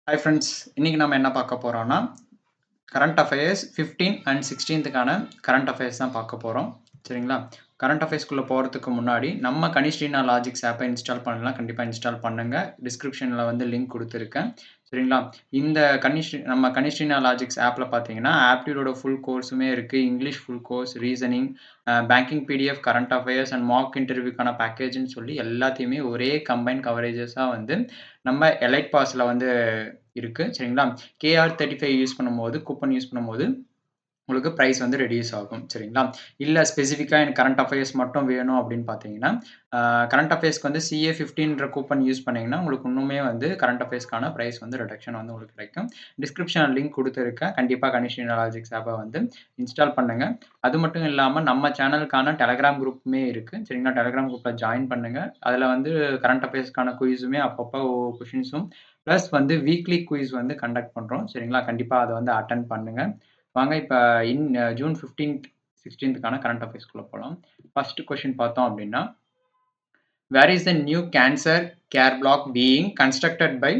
Hi friends, இன்னைக்கு நம்ம என்ன பார்க்க போறோம்னா, கரண்ட் அஃபேர்ஸ் 15 அண்ட் 16த்துக்கான கரண்ட் அஃபேர்ஸ் தான் பார்க்க போறோம். சரிங்களா? கரண்ட் அஃபேர்ஸ்க்குள்ள போறதுக்கு முன்னாடி, நம்ம கனிஷ்ரீனா லாஜிக்ஸ் ஆப்பை இன்ஸ்டால் பண்ணலாம். கண்டிப்பா இன்ஸ்டால் பண்ணுங்க. டிஸ்கிரிப்ஷன்ல வந்து லிங்க் குடுத்துருக்கேன். சரிங்களா? இந்த நம்ம கனிஷ்ரீனா லாஜிக்ஸ் ஆப்ல பார்த்தீங்கன்னா, ஆப்டிட்யூடோட ஃபுல் கோர்ஸுமே இருக்கு. English full course, reasoning, banking PDF, current affairs and mock இன்டர்வியூக்கான பேக்கேஜ்ன்னு சொல்லி எல்லாத்தையுமே ஒரே கம்பைன் கவரேஜஸா வந்து நம்ம எலைட் பாஸ்ல வந்து இருக்கு. சரிங்களா? KR35 யூஸ் பண்ணும்போது, கூப்பன் யூஸ் பண்ணும்போது உங்களுக்கு பிரைஸ் வந்து ரெடியூஸ் ஆகும். சரிங்களா? இல்ல ஸ்பெசிஃபிக்கா எனக்கு கரண்ட் அஃபேர்ஸ் மட்டும் வேணும் அப்படின்னு பார்த்தீங்கன்னா, கரண்ட் அஃபேர்ஸ்க்கு வந்து CA15ன்ற கூப்பன் யூஸ் பண்ணீங்கன்னா, உங்களுக்கு இன்னுமே வந்து கரண்ட் அஃபேர்ஸ்க்கான பிரைஸ் வந்து ரிடக்ஷன் வந்து உங்களுக்கு கிடைக்கும். டிஸ்கிரிப்ஷன்ல லிங்க் குடுத்துருக்கேன். கண்டிப்பா கனிஷ்ரீனா லாஜிக்ஸ் ஆப்ப வந்து இன்ஸ்டால் பண்ணுங்க. அது மட்டும் இல்லாம நம்ம சேனலுக்கான டெலகிராம் குரூப்புமே இருக்கு. சரிங்களா? டெலகிராம் குரூப்ல ஜாயின் பண்ணுங்க. அதுல வந்து கரண்ட் அஃபேர்ஸ்க்கான குயிஸுமே அப்பப்போ கொஷின்ஸும் பிளஸ் வந்து வீக்லி குயிஸ் வந்து கண்டக்ட் பண்றோம். சரிங்களா? கண்டிப்பா அத வந்து அட்டெண்ட் பண்ணுங்க. வாங்க இப்ப ஜூன் 15த், 16த்துக்கான கரண்ட் அஃபேர்ஸ்க்குள்ள போலாம். ஃபர்ஸ்ட் கொஸ்டின் பார்த்தோம் அப்படின்னா, where is the new cancer care block being constructed by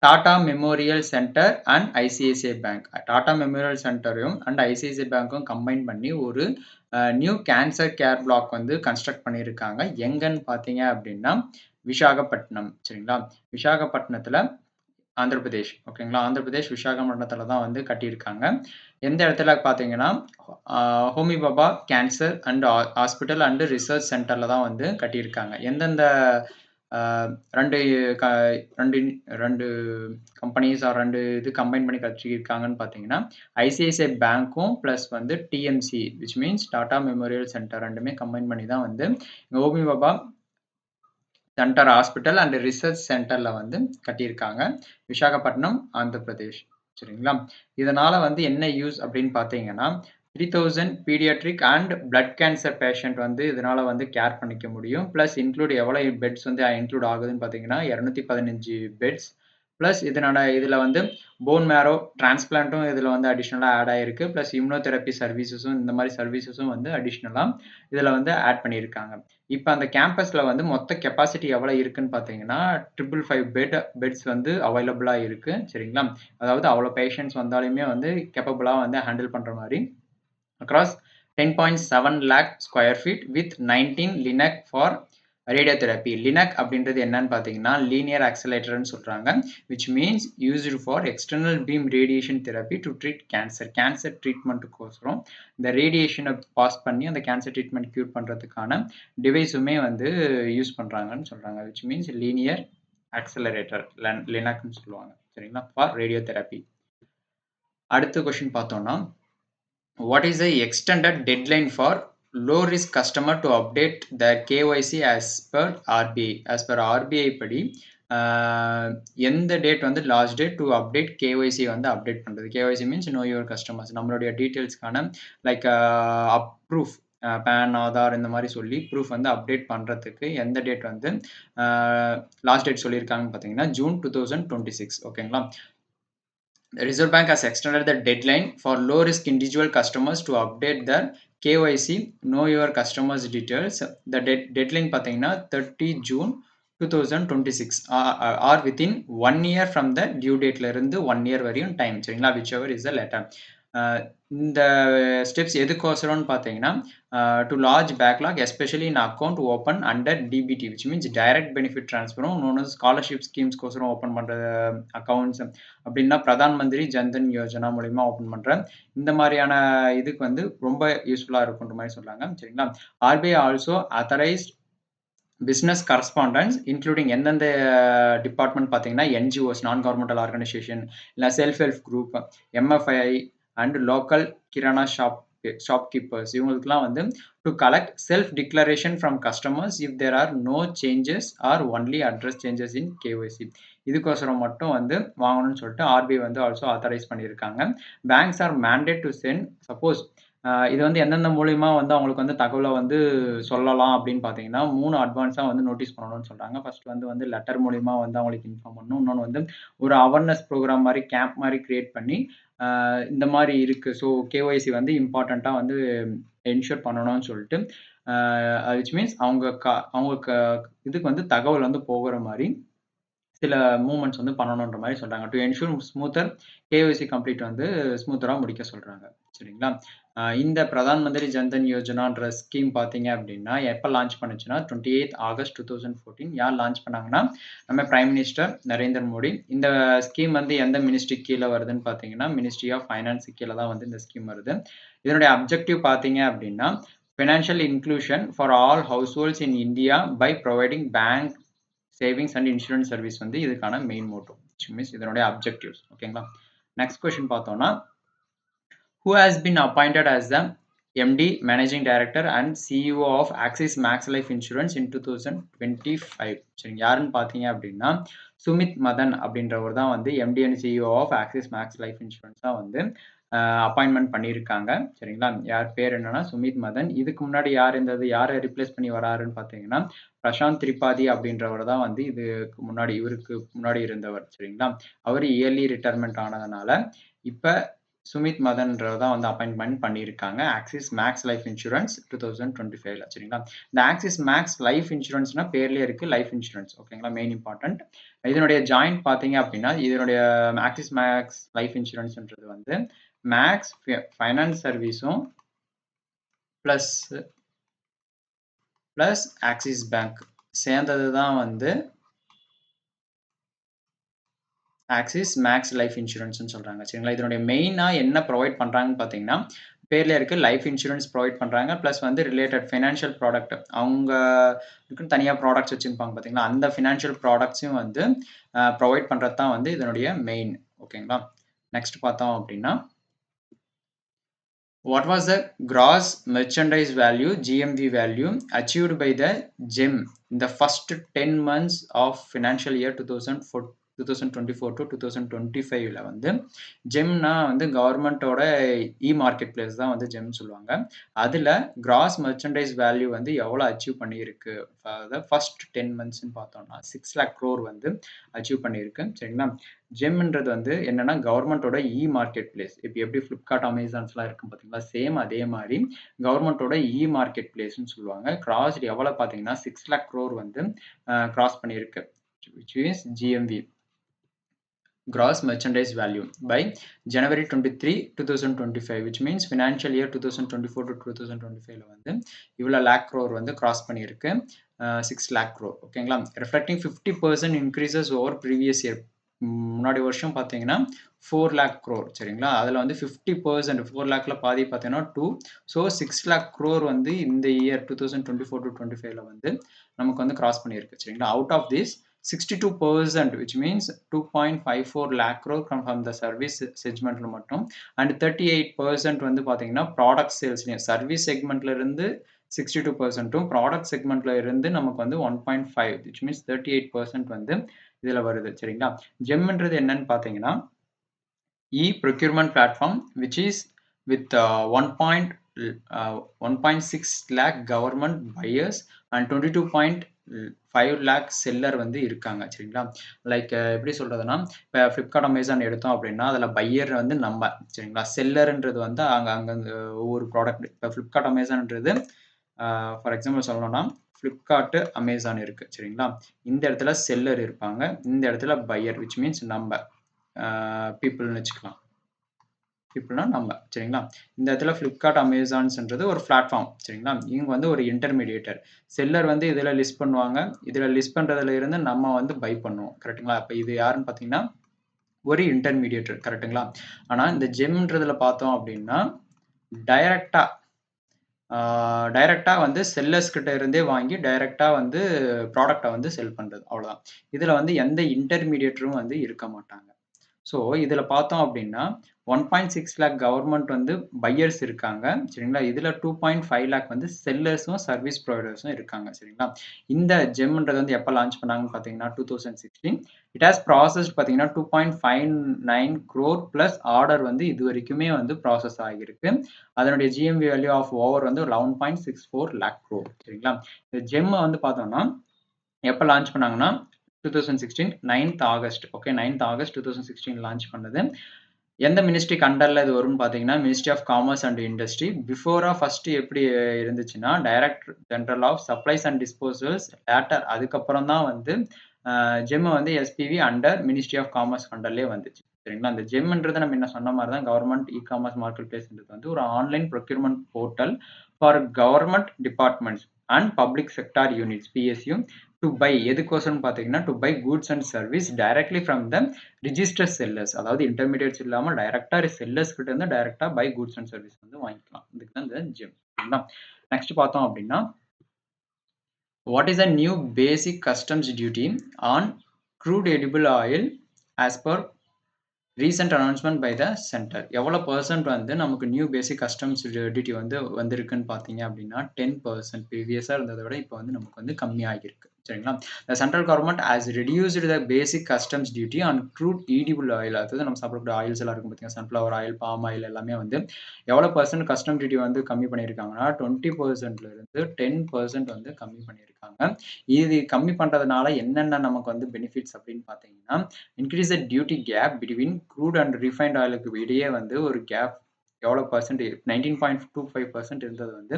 Tata memorial centre and ICICI bank. Tata memorial சென்டரையும் அண்ட் ஐசிஐசிஐ பேங்க்கும் கம்பைன் பண்ணி ஒரு நியூ கேன்சர் கேர் பிளாக் வந்து கன்ஸ்ட்ரக்ட் பண்ணியிருக்காங்க. எங்கன்னு பார்த்தீங்க அப்படின்னா, விசாகப்பட்டினம். சரிங்களா? விசாகப்பட்டினத்துல ஆந்திர பிரதேஷ். ஓகேங்களா? ஆந்திர பிரதேஷ் விசாகப்பட்டினத்துல தான் வந்து கட்டியிருக்காங்க. எந்த இடத்துல பார்த்தீங்கன்னா, Homi Baba cancer and hospital and research சென்டர்ல தான் வந்து கட்டியிருக்காங்க. எந்தெந்த அ 2 க 2 2 கம்பெனிஸ் ஆர் 2 இது கம்பைன் பண்ணி கட்டியிருக்காங்கன்னு பார்த்தீங்கன்னா, ஐசிஐசிஐ பேங்க்கும் பிளஸ் வந்து TMC which means Tata memorial centre 2மே கம்பைன் பண்ணி தான் வந்து Homi Baba centre hospital and research சென்டர்ல வந்து கட்டியிருக்காங்க. விசாகப்பட்டினம், ஆந்திர பிரதேஷ். சரிங்களா? இதனால வந்து என்ன யூஸ் அப்படின்னு பார்த்தீங்கன்னா, 3000 paediatric and blood cancer patient வந்து இதனால வந்து கேர் பண்ணிக்க முடியும். பிளஸ் இன்க்ளூட் எவ்வளவு பெட்ஸ் வந்து இன்க்ளூட் ஆகுதுன்னு பார்த்தீங்கன்னா, 215 பெட்ஸ். பிளஸ் இதுல வந்து போன் மேரோ டிரான்ஸ்பிளான்ட்டும் இதுல வந்து அடிஷனலா ஆட் ஆயிருக்கு. பிளஸ் இம்யூனோதெரபி சர்வீசஸும் இந்த மாதிரி சர்வீசஸும் வந்து அடிஷனலா இதுல வந்து ஆட் பண்ணியிருக்காங்க. இப்ப அந்த கேம்பஸ்ல வந்து மொத்த கெப்பாசிட்டி எவ்வளவு இருக்குன்னு பார்த்தீங்கன்னா, 555 பெட்ஸ் வந்து அவைலபிளா இருக்கு. சரிங்களா? அதாவது அவ்வளோ பேஷண்ட்ஸ் வந்தாலுமே வந்து கேப்பபிளா வந்து ஹேண்டில் பண்ற மாரி across 10.7 lakh square feet with 19 linac for radiotherapy. Linac அப்படின்றது என்னன்னு பார்த்தீங்கன்னா, லீனியர் ஆக்சலரேட்டர்னு சொல்றாங்க. Which means used for external beam radiation therapy to treat cancer. Cancer ட்ரீட்மெண்ட்டுக்கோசரம் இந்த ரேடியேஷனை பாஸ் பண்ணி அந்த கேன்சர் ட்ரீட்மெண்ட் கியூர் பண்றதுக்கான டிவைஸுமே வந்து யூஸ் பண்றாங்கன்னு சொல்றாங்க. விச் மீன்ஸ் லீனியர் ஆக்சலரேட்டர் லினக்னு சொல்லுவாங்க. சரிங்களா? For radiotherapy. அடுத்த கொஸ்டின் பார்த்தோம்னா, what is the extended deadline for low risk customer to update their KYC as per RBI? As per RBI படி எந்த டேட் வந்து last date to update KYC வந்து update பண்ணுறது. KYC means no your customers. நம்மளுடைய டீட்டெயில்ஸ்க்கான like proof pan, Aadhaar இந்த மாதிரி சொல்லி proof வந்து அப்டேட் பண்ணுறதுக்கு எந்த டேட் வந்து லாஸ்ட் டேட் சொல்லியிருக்காங்கன்னு பார்த்தீங்கன்னா, ஜூன் 2026. ஓகேங்களா? The Reserve Bank has extended the deadline for low-risk individual customers to update their KYC, know your customers details. The deadline பார்த்தீங்கன்னா 30 June 2026 or within 1 year from the due dateல இருந்து 1 year வரையும் time. சரிங்களா? whichever is the latter. இந்த steps எதுக்கோசரம்னு பார்த்தீங்கன்னா, to large backlog especially in account open under DBT which means direct benefit ட்ரான்ஸ்ஃபரும் இன்னொன்று scholarship ஸ்கீம்ஸ்க்கோசரம் ஓப்பன் பண்ணுற அக்கௌண்ட்ஸ் அப்படின்னா பிரதான் மந்திரி ஜன்தன் யோஜனா மூலிமா ஓப்பன் பண்ணுற இந்த மாதிரியான இதுக்கு வந்து ரொம்ப யூஸ்ஃபுல்லாக இருக்குன்ற மாதிரி சொல்கிறாங்க. சரிங்களா? RBI also authorised business correspondence including எந்தெந்த டிபார்ட்மெண்ட் பார்த்தீங்கன்னா, என்ஜிஓஸ் நான் கவர்மெண்டல் ஆர்கனைசேஷன் இல்லை self help group, MFI and local kirana shopkeepers இவங்களுக்குலாம் வந்து to collect self declaration from customers if there are no changes or only address changes in KYC. இதுக்கோசரம் மட்டும் வந்து வாங்கணும்னு சொல்லிட்டு ஆர்பிஐ வந்து ஆல்சோ ஆத்தரைஸ் பண்ணியிருக்காங்க. Banks are mandate to send suppose இது வந்து எந்தெந்த மூலியமா வந்து அவங்களுக்கு வந்து தகவலை வந்து சொல்லலாம் அப்படின்னு பார்த்தீங்கன்னா, 3 அட்வான்ஸாக வந்து நோட்டீஸ் பண்ணணும்னு சொல்றாங்க. ஃபர்ஸ்ட் வந்து லெட்டர் மூலியமா வந்து அவங்களுக்கு இன்ஃபார்ம் பண்ணணும். இன்னொன்று வந்து ஒரு அவேர்னஸ் ப்ரோக்ராம் மாதிரி கேம்ப் மாதிரி கிரியேட் பண்ணி இந்த மாதிரி இருக்கு. ஸோ கேஒய்சி வந்து இம்பார்ட்டண்ட்டாக வந்து என்ஷூர் பண்ணணும்னு சொல்லிட்டு விச் மீன்ஸ் அவங்க இதுக்கு வந்து தகவல் வந்து போகிற மாதிரி சில மூவ்மெண்ட்ஸ் வந்து பண்ணணுன்ற மாதிரி சொல்றாங்க. To ensure smoother KYC complete வந்து ஸ்மூத்தரா முடிக்க சொல்றாங்க. சரிங்களா? இந்த பிரதான் மந்திரி ஜன்தன் யோஜனான்ற ஸ்கீம் பார்த்தீங்க அப்படின்னா, எப்ப லான்ச் பண்ணுச்சுன்னா 28 ஆகஸ்ட் 2014. யார் லான்ச் பண்ணாங்கன்னா, நம்ம பிரைம் மினிஸ்டர் நரேந்திர மோடி. இந்த ஸ்கீம் வந்து எந்த மினிஸ்ட்ரிக்கு கீழ வருதுன்னு பார்த்தீங்கன்னா, மினிஸ்ட்ரி ஆஃப் ஃபைனான்ஸ் கீழ தான் வந்து இந்த ஸ்கீம் வருது. இதனுடைய அப்ஜெக்டிவ் பார்த்தீங்க அப்படின்னா, financial inclusion for all households in India by providing bank savings and insurance service வந்து இதுக்கான மெயின் மோட்டோ. விச் மீன்ஸ் இதனுடைய அப்ஜெக்டிவ்ஸ். ஓகேங்களா? நெக்ஸ்ட் கொஸ்டின் பார்த்தோம்னா, who has been appointed as the MD, Managing Director and CEO of Axis Max Life Insurance in 2025. சரிங்க, யாருன்னு பார்த்தீங்க அப்படின்னா சுமித் மதன் அப்படின்றவர் தான் வந்து MD and CEO of Axis Max Life Insurance தான் வந்து அப்பாயின்மெண்ட் பண்ணியிருக்காங்க. சரிங்களா? யார் பேர் என்னன்னா சுமித் மதன். இதுக்கு முன்னாடி யார் இருந்தது, யாரை ரிப்ளேஸ் பண்ணி வராருன்னு பார்த்தீங்கன்னா பிரசாந்த் திரிபாதி அப்படின்றவர் தான் வந்து இதுக்கு முன்னாடி இவருக்கு முன்னாடி இருந்தவர். சரிங்களா? அவர் இயர்லி ரிட்டையர்மெண்ட் ஆனதுனால இப்ப சுமித் மதன்றவர் தான் வந்து அப்பாயின்மெண்ட் பண்ணியிருக்காங்க ஆக்சிஸ் மேக்ஸ் லைஃப் இன்சூரன்ஸ் 2025ல. சரிங்களா? இந்த ஆக்சிஸ் மேக்ஸ் லைஃப் இன்சூரன்ஸ்னா பேர்லயே இருக்கு லைஃப் இன்சூரன்ஸ். ஓகேங்களா? Main important. இதனுடைய ஜாயிண்ட் பார்த்தீங்க அப்படின்னா இதனுடைய ஆக்சிஸ் மேக்ஸ் லைஃப் இன்சூரன்ஸ்ன்றது வந்து மேக்ஸ் ஃபைனான்ஸ் சர்வீஸும் பிளஸ் ஆக்சிஸ் பேங்க் சேர்ந்தது தான் வந்து ஆக்சிஸ் மேக்ஸ் லைஃப் இன்சூரன்ஸ்னு சொல்றாங்க. சரிங்களா? இதனுடைய மெயினா என்ன ப்ரொவைட் பண்றாங்கன்னு பார்த்தீங்கன்னா பேர்ல இருக்கு லைஃப் இன்சூரன்ஸ் ப்ரொவைட் பண்றாங்க. பிளஸ் வந்து ரிலேட்டட் ஃபினான்ஷியல் ப்ராடக்ட் அவங்க தனியாக ப்ராடக்ட்ஸ் வச்சிருப்பாங்க பார்த்தீங்களா, அந்த ஃபினான்ஷியல் ப்ராடக்ட்ஸையும் வந்து ப்ரொவைட் பண்றது தான் வந்து இதனுடைய மெயின். ஓகேங்களா? நெக்ஸ்ட் பார்த்தோம் அப்படின்னா what was the gross merchandise value GMV value achieved by the GEM in the first 10 months of financial year 2024 to 2025ல வந்து ஜெம்னா வந்து கவர்மெண்டோட மார்க்கெட் பிளேஸ் தான் வந்து ஜெம் சொல்லுவாங்க. அதுல கிராஸ் மெர்ச்சன்டைஸ் வேல்யூ வந்து எவ்வளவு அச்சீவ் பண்ணியிருக்கு ஃபர்ஸ்ட் 10 மந்த்ஸ்ன்னு பார்த்தோம்னா 6 lakh crore வந்து அச்சீவ் பண்ணியிருக்கு. சரிங்களா? ஜெம்ன்றது வந்து என்னன்னா கவர்மெண்டோட மார்க்கெட் பிளேஸ். இப்போ எப்படி ஃப்ளிப்கார்ட் அமேசான்ஸ்லாம் இருக்கும் பார்த்தீங்களா, சேம் அதே மாதிரி கவர்மெண்டோட மார்க்கெட் பிளேஸ்ன்னு சொல்லுவாங்க. கிராஸ் எவ்வளவு பார்த்தீங்கன்னா 6 lakh crore வந்து கிராஸ் பண்ணியிருக்கு. which is GMV gross merchandise value by January 23, 2025, which means financial year 2024 to 2025ல வந்து இவ்வளோ lakh crore வந்து கிராஸ் பண்ணியிருக்கு. 6 lakh crore. ஓகேங்களா? reflecting 50% increases over previous year. முன்னாடி வருஷம் பார்த்தீங்கன்னா 4 lakh crore. சரிங்களா? அதில் வந்து 50% 4 lakhல பாதி பார்த்தீங்கன்னா 2. ஸோ 6 lakh crore வந்து இந்த இயர் 2024 to 25ல வந்து நமக்கு வந்து கிராஸ் பண்ணியிருக்கு. சரிங்களா? Out of this 62%, which means 2.54 lakh crore from the service segmentல மட்டும் and 38% வந்து பார்த்தீங்கன்னா ப்ராடக்ட் சேல்ஸ்லையும் சர்வீஸ் செக்மெண்ட்ல இருந்து 62%ம் ப்ராடக்ட் செக்மெண்ட்ல இருந்து நமக்கு வந்து 1.5 which means 38% வந்து இதுல வருது. சரிங்களா? ஜெம்ன்றது என்னன்னு பார்த்தீங்கன்னா procurement platform which is with 1.6 lakh government buyers and 22.5 lakh seller வந்து இருக்காங்க. சரிங்களா? லைக் எப்படி சொல்றதுன்னா இப்போ ஃப்ளிப்கார்ட் அமேசான் எடுத்தோம் அப்படின்னா அதில் பையர் வந்து நம்ம. சரிங்களா? செல்லர்ன்றது வந்து அங்கே ஒவ்வொரு ப்ராடக்ட் இப்போ ஃப்ளிப்கார்ட் அமேசான்ன்றது ஃபார் எக்ஸாம்பிள் சொல்லணும்னா ஃப்ளிப்கார்ட்டு அமேசான் இருக்கு. சரிங்களா? இந்த இடத்துல செல்லர் இருப்பாங்க, இந்த இடத்துல பையர் விச் மீன்ஸ் நம்ம பீப்புள்னு வச்சுக்கலாம். பீப்புள்னா நம்ம. சரிங்களா? இந்த இடத்துல ஃப்ளிப்கார்ட் அமேசான்ஸ்ன்றது ஒரு பிளாட்ஃபார்ம். சரிங்களா? இவங்க வந்து ஒரு இன்டர்மீடியேட்டர். செல்லர் வந்து இதில் லிஸ்ட் பண்ணுவாங்க, இதில் லிஸ்ட் பண்ணுறதுல இருந்து நம்ம வந்து பை பண்ணுவோம். கரெக்டுங்களா? அப்போ இது யாருன்னு பார்த்தீங்கன்னா ஒரு இன்டர்மீடியேட்டர். கரெக்டுங்களா? ஆனால் இந்த ஜெம்ன்றதுல பார்த்தோம் அப்படின்னா டைரக்டா வந்து செல்லர்ஸ் கிட்ட இருந்தே வாங்கி டைரக்டா வந்து ப்ராடக்டை வந்து செல் பண்றது. அவ்வளவுதான். இதுல வந்து எந்த இன்டர்மீடியேட்டரும் வந்து இருக்க மாட்டாங்க. ஸோ இதுல பார்த்தோம் அப்படின்னா 1.6 lakh கவர்மெண்ட் வந்து பையர்ஸ் இருக்காங்க. சரிங்களா? இதுல 2.5 lakh வந்து செல்லர்ஸும் சர்வீஸ் ப்ரொவைடர்ஸும் இருக்காங்க. சரிங்களா? இந்த ஜெம்ன்றது வந்து எப்போ லான்ச் பண்ணாங்கன்னு பார்த்தீங்கன்னா 2016. இட் ஹாஸ் ப்ராசஸ்ட் பார்த்தீங்கன்னா 2.59 crore பிளஸ் ஆர்டர் வந்து இது வரைக்குமே வந்து ப்ராசஸ் ஆகியிருக்கு. அதனுடைய ஜிஎம்பி வேல்யூ ஆஃப் ஓவர் வந்து 11.64 lakh crore. சரிங்களா? இந்த ஜெம் வந்து பார்த்தோம்னா எப்போ லான்ச் பண்ணாங்கன்னா 2016 9th August. Okay, 9th August 2016 launch பண்ணது. எந்த மினிஸ்ட்ரிக்கு அண்டர்ல இது வரும்னு பார்த்தீங்கன்னா ministry of commerce and industry. பிஃபோரா ஃபர்ஸ்ட் எப்படி இருந்துச்சுன்னா director general of supplies and disposals later அதுக்கப்புறம் தான் வந்து ஜெம் வந்து SPV under ministry of commerce அண்டர்லேயே வந்துச்சு. சரிங்களா? அந்த ஜெம்ன்றது நம்ம என்ன சொன்ன மாதிரி தான் கவர்மெண்ட் இ-காமர்ஸ் மார்க்கெட் பிளேஸ்ன்றது வந்து ஒரு online procurement portal for government departments and public sector units PSU to buy எதுக்கோசரம் பார்த்தீங்கன்னா to buy goods and service directly from the register sellers. அதாவது இன்டர்மீடியட்ஸ் இல்லாமல் டைரக்டாக செல்லர்ஸ் கிட்ட இருந்து டைரக்டாக பை கூட்ஸ் அண்ட் சர்வீஸ் வந்து வாங்கிக்கலாம். இதுக்கு தான் இந்த ஜெம். சரிங்களா? நெக்ஸ்ட் பார்த்தோம் அப்படின்னா what is a new basic customs duty on crude edible oil as per recent announcement by the center? எவ்வளோ % வந்து நமக்கு நியூ பேசிக் கஸ்டம்ஸ் டியூட்டி வந்து வந்திருக்குன்னு பார்த்தீங்க அப்படின்னா 10%. ப்ரீவியஸாக இருந்ததை விட இப்போ வந்து நமக்கு வந்து கம்மியாகிருக்கு. சரிங்களா? the central government has reduced the basic customs duty on crude edible oil. அதாவது நம்ம சாப்பிடக்கூடிய ஆயில்ஸ் எல்லாம் இருக்கும் பார்த்தீங்கன்னா சன்ஃப்ளவர் ஆயில், பாம் ஆயில் எல்லாமே வந்து எவ்வளோ % கஸ்டம் டியூட்டி வந்து கம்மி பண்ணியிருக்காங்கன்னா 20%ல இருந்து 10% வந்து கம்மி பண்ணியிருக்காங்க. இது கம்மி பண்ணுறதுனால என்னென்ன நமக்கு வந்து பெனிஃபிட்ஸ் அப்படின்னு பார்த்தீங்கன்னா increase the duty gap between crude and refined ஆயிலுக்கு இடையே வந்து ஒரு கேப் எவ்வளோ % 19.25% இருந்தது வந்து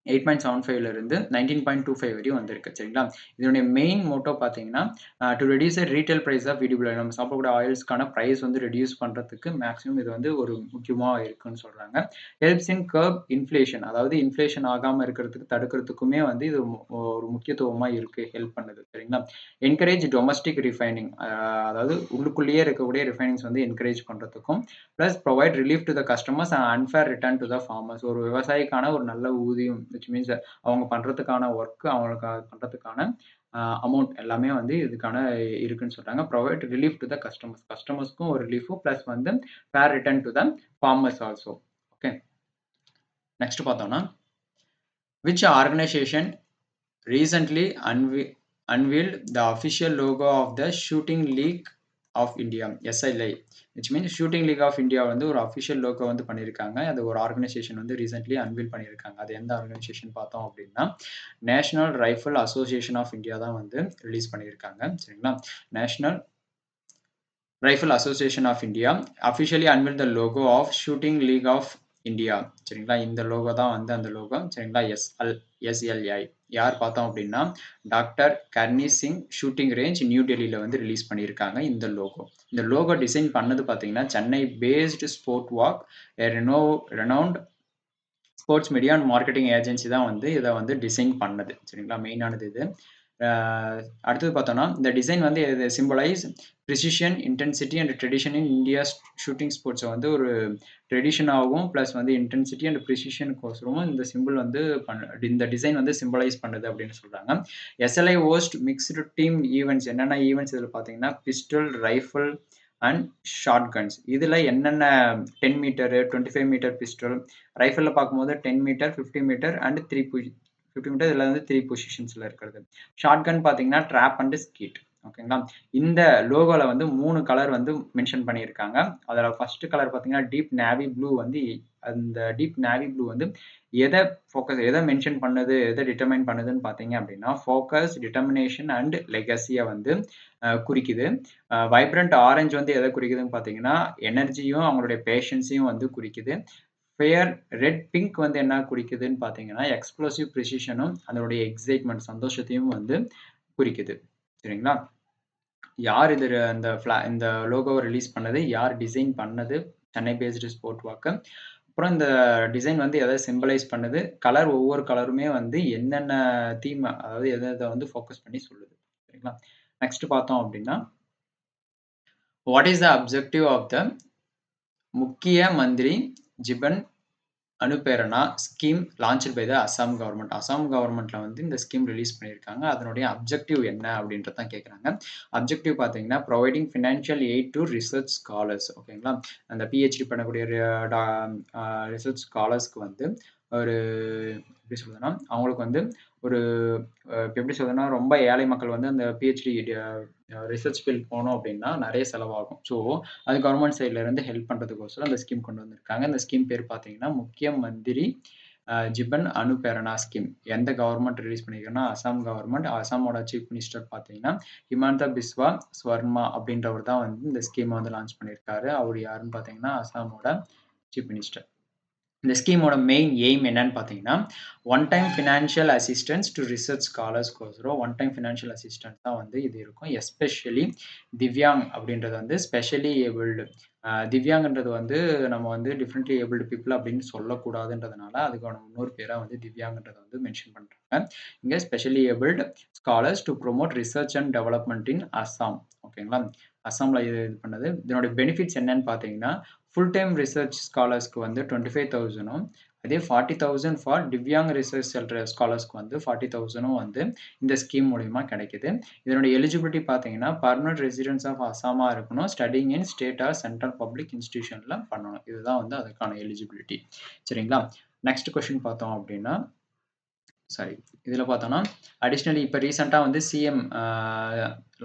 8.75ல இருந்து 19.25 வரையும் வந்திருக்கு. சரிங்களா? இதனுடைய மெயின் மோட்டோ பார்த்தீங்கன்னா to reduce the retail price of edible ஆயில். நம்ம சாப்பிடக்கூடிய ஆயில்ஸ்க்கான பிரைஸ் வந்து ரெடியூஸ் பண்ணுறதுக்கு மேக்ஸிமம் இது வந்து ஒரு முக்கியமாக இருக்குன்னு சொல்கிறாங்க. Helps in curb inflation. அதாவது இன்ஃப்ளேஷன் ஆகாமல் இருக்கிறதுக்கு தடுக்கிறதுக்குமே வந்து இது ஒரு முக்கியத்துவமாக இருக்குது, ஹெல்ப் பண்ணுது. சரிங்களா? Encourage domestic refining. அதாவது உள்ளுக்குள்ளேயே இருக்கக்கூடிய ரிஃபைனிங்ஸ் வந்து என்கரேஜ் பண்ணுறதுக்கும் plus provide relief to the customers and unfair return to the farmers. ஒரு விவசாயிக்கான ஒரு நல்ல ஊதியம் விச் மீன்ஸ் அவங்க பண்ணுறதுக்கான ஒர்க்கு அவங்களுக்கு பண்ணுறதுக்கான அமௌண்ட் எல்லாமே வந்து இதுக்கான இருக்குன்னு சொல்கிறாங்க. Provide relief to the customers. கஸ்டமர்ஸ்க்கும் ஒரு ரிலீஃபும் ப்ளஸ் வந்து fair return to the farmers also. Okay, next பார்த்தோம்னா which organisation recently unveiled the official logo of the Shooting League of India SLI, which means Shooting League of India வந்து ஒரு official logo வந்து பண்ணியிருக்காங்க. அது ஒரு organisation வந்து recently unveil பண்ணியிருக்காங்க. அது எந்த ஆர்கனைசேஷன் பார்த்தோம் அப்படின்னா national rifle association of India தான் வந்து ரிலீஸ் பண்ணியிருக்காங்க. சரிங்களா? National rifle association of India officially unveil the logo of shooting league of India. சரிங்களா? இந்த லோகோ தான் வந்து அந்த லோகோ. சரிங்களா? SLI யார் பார்த்தோம் அப்படின்னா doctor Karni Singh shooting range new டெல்லியில் வந்து ரிலீஸ் பண்ணியிருக்காங்க இந்த லோகோ. இந்த லோகோ டிசைன் பண்ணது பார்த்தீங்கன்னா Chennai based sport walk renowned sports media and marketing agency தான் வந்து இதை வந்து டிசைன் பண்ணது. சரிங்களா? மெயினானது இது. அடுத்தது பார்த்தோம்னா இந்த டிசைன் வந்து இது symbolises precision intensity and tradition in India shooting ஸ்போர்ட்ஸை வந்து ஒரு ட்ரெடிஷனாகவும் ப்ளஸ் வந்து இன்டென்சிட்டி அண்ட் ப்ரிசிஷனுக்கோசரமும் இந்த சிம்பிள் வந்து இந்த டிசைன் வந்து சிம்பிளைஸ் பண்ணுது அப்படின்னு சொல்கிறாங்க. SLI host mixed team events. என்னென்ன ஈவெண்ட்ஸ் இதில் பார்த்தீங்கன்னா pistol, rifle and shot guns. இதில் என்னென்ன 10 மீட்டரு, 25 மீட்டர் பிஸ்டல், ரைஃபிளில் பார்க்கும்போது 10 மீட்டர், 50 மீட்டர் அண்ட் 50 மீட்டர் இதில் வந்து 3 பொசிஷன்ஸில் இருக்கிறது. ஷார்ட் கன் பார்த்தீங்கன்னா ட்ராப் அண்ட் ஸ்கீட். ஓகேங்களா? இந்த லோகோவில் வந்து 3 கலர் வந்து மென்ஷன் பண்ணியிருக்காங்க. அதில் ஃபர்ஸ்ட் கலர் பார்த்தீங்கன்னா டீப் நேவி ப்ளூ. வந்து அந்த டீப் நேவி ப்ளூ வந்து எதை மென்ஷன் பண்ணுது, எதை டிட்டர்மைன் பண்ணுதுன்னு பார்த்தீங்க அப்படின்னா ஃபோக்கஸ், டிட்டர்மினேஷன் அண்ட் லெகசியை வந்து குறிக்குது. வைப்ரண்ட் ஆரஞ்சு வந்து எதை குறிக்குதுன்னு பார்த்தீங்கன்னா எனர்ஜியும் அவங்களுடைய பேஷன்ஸையும் வந்து குறிக்குது. ரெட் பிங்க் வந்து என்ன குறிக்குதுன்னு பார்த்தீங்கன்னா எக்ஸ்ப்ளோசிவ் ப்ரிசிஷனும் அதனுடைய எக்ஸைட்மெண்ட் சந்தோஷத்தையும் வந்து குறிக்குது. சரிங்களா? யார் இது இந்த லோகோவை ரிலீஸ் பண்ணது, யார் டிசைன் பண்ணது, சென்னை பேஸ்டு ஸ்போர்ட் வாக்கு. அப்புறம் இந்த டிசைன் வந்து எதை சிம்பிளைஸ் பண்ணுது, கலர் ஒவ்வொரு கலருமே வந்து என்னென்ன தீம் அதாவது எதை வந்து ஃபோக்கஸ் பண்ணி சொல்லுது. சரிங்களா? நெக்ஸ்ட் பார்த்தோம் அப்படின்னா what is the objective of the Mukhya Mantri Jiban Anuprerana scheme launch by the Assam government. Assam கவர்மெண்ட்ல வந்து இந்த ஸ்கீம் ரிலீஸ் பண்ணியிருக்காங்க. அதனுடைய அப்ஜெக்டிவ் என்ன அப்படின்றத தான் கேட்குறாங்க. அப்ஜெக்டிவ் பார்த்தீங்கன்னா providing financial eight to research scholars. ஓகேங்களா? அந்த PhD பண்ணக்கூடிய ரிசர்ச் ஸ்காலர்ஸ்க்கு வந்து ஒரு எப்படி சொல்றதுன்னா அவங்களுக்கு வந்து ஒரு எப்படி சொல்றதுன்னா ரொம்ப ஏழை மக்கள் வந்து அந்த PhD ரிசர்ச் ஃபீல்ட் போனோம் அப்படின்னா நிறைய செலவாகும். ஸோ அது கவர்மெண்ட் சைட்ல இருந்து ஹெல்ப் பண்ணுறதுக்கோசரம் அந்த ஸ்கீம் கொண்டு வந்திருக்காங்க. இந்த ஸ்கீம் பேர் பார்த்தீங்கன்னா முக்கிய மந்திரி ஜிபன் அனுபேரணா ஸ்கீம். எந்த கவர்மெண்ட் ரிலீஸ் பண்ணியிருக்காங்கன்னா அசாம் கவர்மெண்ட். அசாமோட சீஃப் மினிஸ்டர் பார்த்தீங்கன்னா ஹிமந்த பிஸ்வா ஸ்வர்மா அப்படின்றவர் தான் வந்து இந்த ஸ்கீமை வந்து லான்ச் பண்ணியிருக்காரு. அவர் யாருன்னு பார்த்தீங்கன்னா அசாமோட சீஃப் மினிஸ்டர். இந்த ஸ்கீமோட மெயின் எய்ம் என்னன்னு பார்த்தீங்கன்னா, one time financial assistance to research ஸ்காலர்ஸ்க்கோசரம் ஒன் டைம் ஃபினான்ஷியல் அசிஸ்டன்ஸ் தான் வந்து இது இருக்கும். எஸ்பெஷலி திவ்யாங் அப்படின்றது வந்து ஸ்பெஷலி ஏபிள்டு. திவ்யாங்ன்றது வந்து நம்ம வந்து டிஃபரெண்ட்லி ஏபிள்டு பீப்பிள் அப்படின்னு சொல்லக்கூடாதுன்றதுனால, அதுக்கான இன்னொரு பேரா வந்து திவ்யாங்ன்றத வந்து மென்ஷன் பண்றாங்க. இங்க specially abled scholars to promote research and development in Assam. ஓகேங்களா? அஸ்ஸாம்ல இது பண்ணது. இதனுடைய பெனிஃபிட்ஸ் என்னன்னு பார்த்தீங்கன்னா, ஃபுல் டைம் ரிசர்ச் ஸ்காலர்ஸ்க்கு வந்து 25,000ம் அதே 40,000 ஃபார் திவ்யாங் ரிசர்ச் ஸ்காலர்ஸ்க்கு வந்து 40,000ம் வந்து இந்த ஸ்கீம் மூலியமா கிடைக்குது. இதனுடைய எலிஜிபிலிட்டி பார்த்தீங்கன்னா, பெர்மனன்ட் ரெசிடென்ஸ் ஆஃப் அஸ்ஸாமா இருக்கணும். Studying in state or central public இன்ஸ்டிடியூஷன்ல பண்ணணும். இதுதான் வந்து அதுக்கான எலிஜிபிலிட்டி. சரிங்களா? நெக்ஸ்ட் கொஸ்டின் பார்த்தோம் அப்படின்னா, சாரி. இதில பார்த்தோம்னா, அடிஷனலி இப்ப ரீசென்ட்டா வந்து சிஎம்